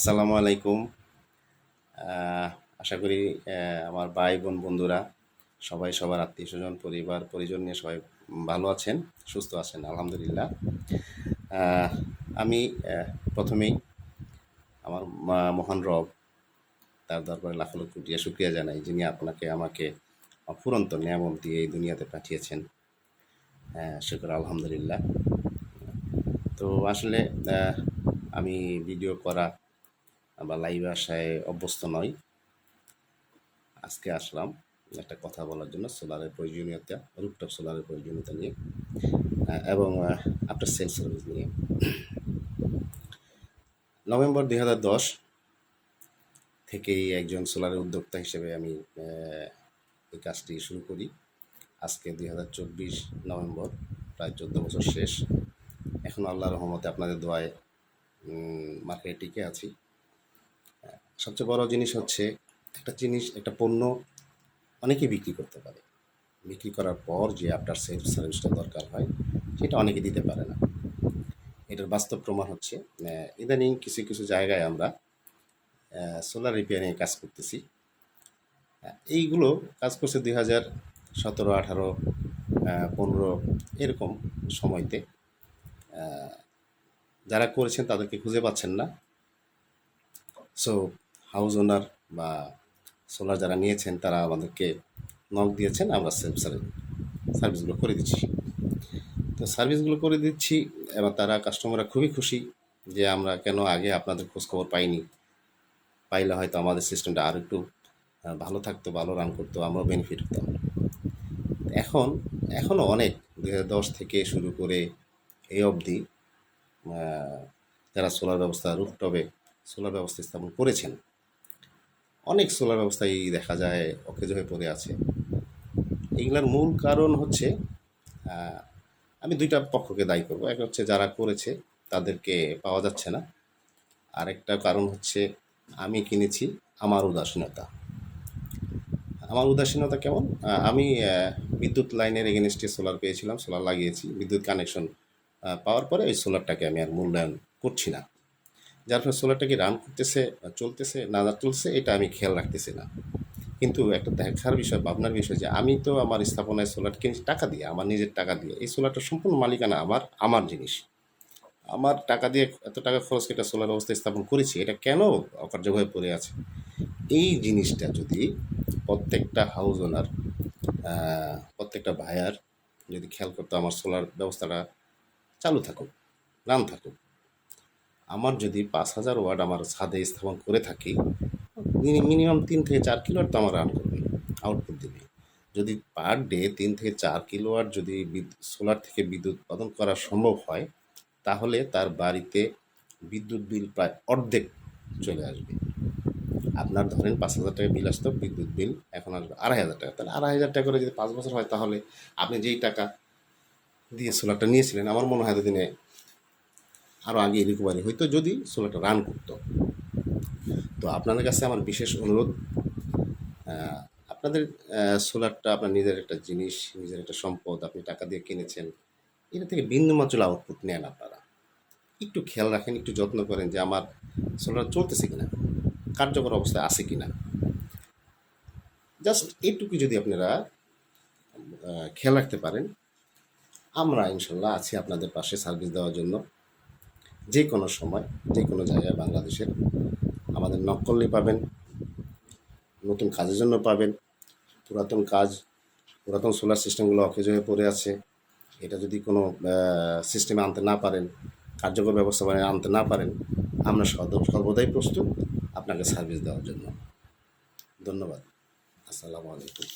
আসসালামু আলাইকুম। আহ, আশা করি আমার ভাই বোন বন্ধুরা সবাই সবার আত্মীয়স্বজন পরিবার পরিজন নিয়ে সবাই ভালো আছেন, সুস্থ আছেন আলহামদুলিল্লাহ। আহ, আমি প্রথমেই আমার মহান রব তার দরবারে লাখ লক্ষ কোটি শুকরিয়া জানাই, যিনি আপনাকে আমাকে অফুরন্ত নিয়ামত দিয়ে এই দুনিয়াতে পাঠিয়েছেন। শুকর আলহামদুলিল্লাহ। তো আসলে আহ, আমি ভিডিও করা বা লাইভে আসায় অভ্যস্ত নই। আজকে আসলাম একটা কথা বলার জন্য সোলারের প্রয়োজনীয়তা, রুফটপ সোলারের প্রয়োজনীয়তা নিয়ে এবং আফটার সেল সার্ভিস নিয়ে। নভেম্বর 2010 থেকেই একজন সোলারের উদ্যোক্তা হিসেবে আমি এই কাজটি শুরু করি। আজকে 2024 নভেম্বর, প্রায় 14 বছর শেষ। এখন আল্লাহর রহমতে আপনাদের দোয়ায় মার্কেটে টিকে আছি। সবচেয়ে বড় জিনিস হচ্ছে, একটা পণ্য অনেকেই বিক্রি করতে পারে, বিক্রি করার পর যে আফটার সেল সার্ভিসটা দরকার হয় সেটা অনেকে দিতে পারে না। এটার বাস্তব প্রমাণ হচ্ছে ইদানিং কিছু কিছু জায়গায় আমরা সোলার রিপেয়ারিংয়ে কাজ করতেছি। এইগুলো কাজ করছে 2017, 18, 15 এরকম সময়তে। যারা করেছেন তাদেরকে খুঁজে পাচ্ছেন না। সো হাউস ওনার বা সোলার যারা নিয়েছেন তারা আমাদেরকে নক দিয়েছেন, আমরা সেলফ সার্ভিসগুলো করে দিচ্ছি। তো সার্ভিসগুলো করে দিচ্ছি, এবার তারা কাস্টমাররা খুবই খুশি যে আমরা কেন আগে আপনাদের খোঁজখবর পাইনি, পাইলে হয়তো আমাদের সিস্টেমটা আর একটু ভালো থাকতো, ভালো রান করতো, আমরাও বেনিফিট হতাম। এখনও অনেক 2010 থেকে শুরু করে এই অবধি যারা সোলার ব্যবস্থা, রুফটপে সোলার ব্যবস্থা স্থাপন করেছেন, অনেক সোলার ব্যবস্থাই দেখা যায় অকেজ হয়ে পড়ে আছে। এগুলার মূল কারণ হচ্ছে, আমি দুইটা পক্ষকে দায়ী করব। এক হচ্ছে যারা করেছে তাদেরকে পাওয়া যাচ্ছে না, আরেকটা কারণ হচ্ছে আমি কিনেছি আমার উদাসীনতা। আমার উদাসীনতা কেমন? আমি বিদ্যুৎ লাইনের এগেনস্টে সোলার পেয়েছিলাম, সোলার লাগিয়েছি, বিদ্যুৎ কানেকশন পাওয়ার পরে ওই সোলারটাকে আমি আর মূল্যায়ন করছি না। যার ফলে সোলারটা কি রান করতেছে, চলতেছে না চলছে, এটা আমি খেয়াল রাখতেছি না। কিন্তু একটা দেখার বিষয়, ভাবনার বিষয় যে আমি তো আমার স্থাপনায় সোলার কিনেছি টাকা দিয়ে, আমার নিজের টাকা দিয়ে। এই সোলারটা সম্পূর্ণ মালিকানা আমার জিনিস। আমার টাকা দিয়ে এত টাকা খরচ করে একটা সোলার ব্যবস্থা স্থাপন করেছি, এটা কেন অকার্যকর হয়ে পড়ে আছে? এই জিনিসটা যদি প্রত্যেকটা হাউস ওনার, প্রত্যেকটা ভাইয়ার যদি খেয়াল করতো, আমার সোলার ব্যবস্থাটা চালু থাকুক, রান থাকুক। আমার যদি 5,000 ওয়াট আমার ছাদে স্থাপন করে থাকি, মিনিমাম 3 থেকে 4 কিলোওয়াট তো আমার রান করবে, আউটপুট দেবে। যদি পার ডে 3 থেকে 4 কিলোওয়াট যদি সোলার থেকে বিদ্যুৎ উৎপাদন করা সম্ভব হয়, তাহলে তার বাড়িতে বিদ্যুৎ বিল প্রায় অর্ধেক চলে আসবে। আপনার ধরেন 5,000 টাকা বিল আসতো, বিদ্যুৎ বিল এখন আসবে 2,500 টাকা। তাহলে 2,500 টাকা করে যদি 5 বছর হয়, তাহলে আপনি যেই টাকা দিয়ে সোলারটা নিয়েছিলেন, আমার মনে হয় এতদিনে আরও আগে রিকভারি হইতো যদি সোলারটা রান করতো। তো আপনাদের কাছে আমার বিশেষ অনুরোধ, আপনাদের সোলারটা আপনার নিজের একটা জিনিস, নিজের একটা সম্পদ, আপনি টাকা দিয়ে কিনেছেন, এটা থেকে বিন্দুমাত্র আউটপুট নেন। আপনারা একটু খেয়াল রাখেন, একটু যত্ন করেন যে আমার সোলার চলতেছে কিনা, কার্যকর অবস্থায় আছে কিনা। জাস্ট এইটুকু যদি আপনারা খেয়াল রাখতে পারেন, আমরা ইনশাল্লাহ আছি আপনাদের পাশে সার্ভিস দেওয়ার জন্য। যে কোনো সময়, যে কোনো জায়গায় বাংলাদেশের আমাদের নক করলেই পাবেন। নতুন কাজের জন্য পাবেন, পুরাতন সোলার সিস্টেমগুলো অকেজ হয়ে পড়ে আছে, এটা যদি কোনো সিস্টেমে আনতে না পারেন, কার্যকর ব্যবস্থাপনায় আনতে না পারেন, আমরা সর্বদাই প্রস্তুত আপনাকে সার্ভিস দেওয়ার জন্য। ধন্যবাদ। আসসালামু আলাইকুম।